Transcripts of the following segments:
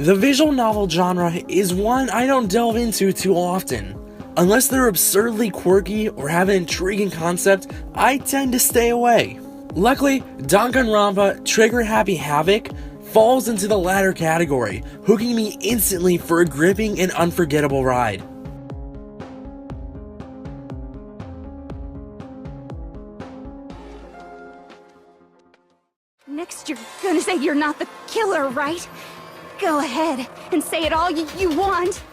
The visual novel genre is one I don't delve into too often. Unless they're absurdly quirky or have an intriguing concept, I tend to stay away. Luckily, Danganronpa Trigger Happy Havoc falls into the latter category, hooking me instantly for a gripping and unforgettable ride. Next you're gonna say you're not the killer, right? Go ahead and say it all you want.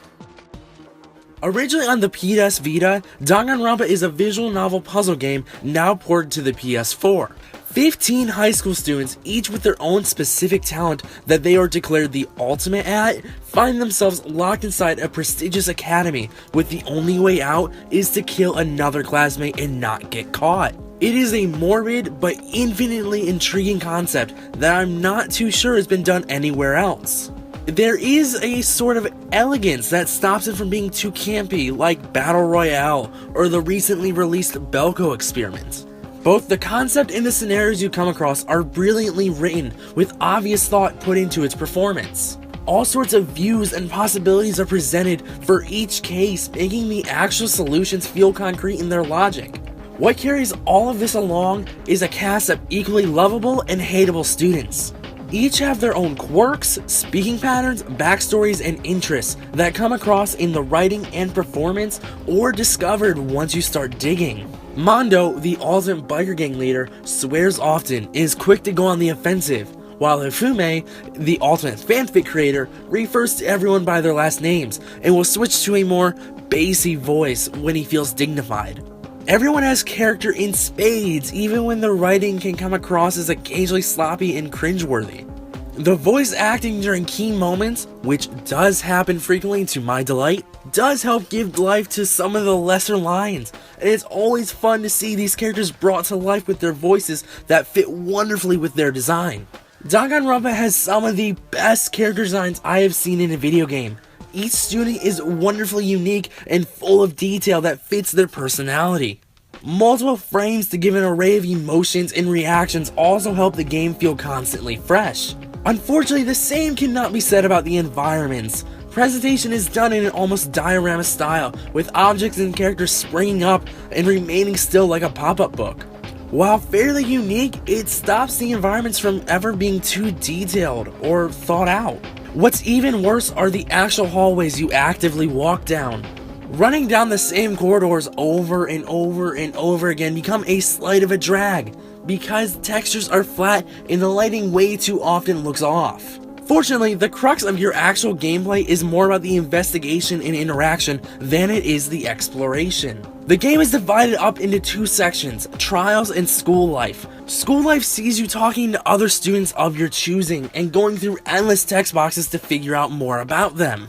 Originally on the PS Vita, Danganronpa is a visual novel puzzle game now ported to the PS4. 15 high school students, each with their own specific talent that they are declared the ultimate at, find themselves locked inside a prestigious academy, with the only way out is to kill another classmate and not get caught. It is a morbid but infinitely intriguing concept that I'm not too sure has been done anywhere else. There is a sort of elegance that stops it from being too campy, like Battle Royale or the recently released Belko experiment. Both the concept and the scenarios you come across are brilliantly written, with obvious thought put into its performance. All sorts of views and possibilities are presented for each case, making the actual solutions feel concrete in their logic. What carries all of this along is a cast of equally lovable and hateable students. Each have their own quirks, speaking patterns, backstories, and interests that come across in the writing and performance, or discovered once you start digging. Mondo, the ultimate biker gang leader, swears often and is quick to go on the offensive, while Hifume, the ultimate fanfic creator, refers to everyone by their last names and will switch to a more bassy voice when he feels dignified. Everyone has character in spades, even when the writing can come across as occasionally sloppy and cringeworthy. The voice acting during key moments, which does happen frequently to my delight, does help give life to some of the lesser lines, and it's always fun to see these characters brought to life with their voices that fit wonderfully with their design. Danganronpa has some of the best character designs I have seen in a video game. Each student is wonderfully unique and full of detail that fits their personality. Multiple frames to give an array of emotions and reactions also help the game feel constantly fresh. Unfortunately, the same cannot be said about the environments. Presentation is done in an almost diorama style, with objects and characters springing up and remaining still like a pop-up book. While fairly unique, it stops the environments from ever being too detailed or thought out. What's even worse are the actual hallways you actively walk down. Running down the same corridors over and over and over again become a slight of a drag, because textures are flat and the lighting way too often looks off. Fortunately, the crux of your actual gameplay is more about the investigation and interaction than it is the exploration. The game is divided up into two sections, trials and school life. School life sees you talking to other students of your choosing and going through endless text boxes to figure out more about them,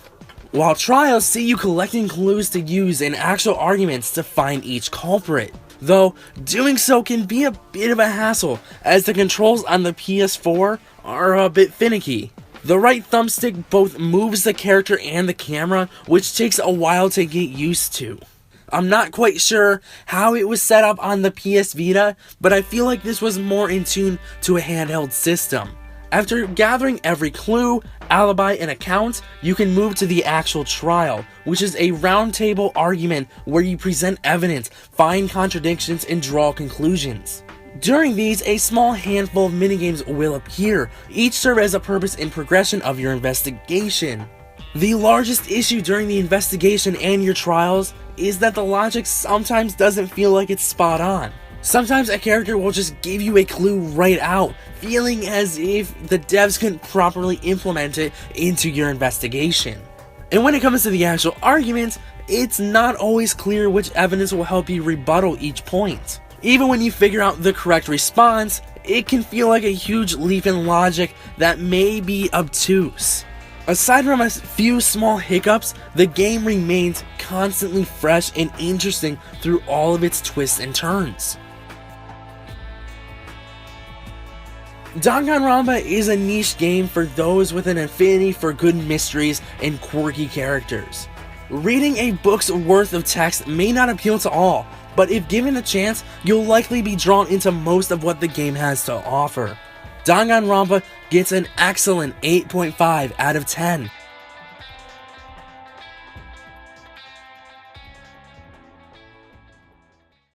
while trials see you collecting clues to use in actual arguments to find each culprit. Though, doing so can be a bit of a hassle, as the controls on the PS4 are a bit finicky. The right thumbstick both moves the character and the camera, which takes a while to get used to. I'm not quite sure how it was set up on the PS Vita, but I feel like this was more in tune to a handheld system. After gathering every clue, alibi, and account, you can move to the actual trial, which is a roundtable argument where you present evidence, find contradictions, and draw conclusions. During these, a small handful of minigames will appear, each serve as a purpose in progression of your investigation. The largest issue during the investigation and your trials is that the logic sometimes doesn't feel like it's spot on. Sometimes a character will just give you a clue right out, feeling as if the devs couldn't properly implement it into your investigation. And when it comes to the actual arguments, it's not always clear which evidence will help you rebuttal each point. Even when you figure out the correct response, it can feel like a huge leap in logic that may be obtuse. Aside from a few small hiccups, the game remains constantly fresh and interesting through all of its twists and turns. Danganronpa is a niche game for those with an affinity for good mysteries and quirky characters. Reading a book's worth of text may not appeal to all, but if given a chance, you'll likely be drawn into most of what the game has to offer. Danganronpa gets an excellent 8.5 out of 10.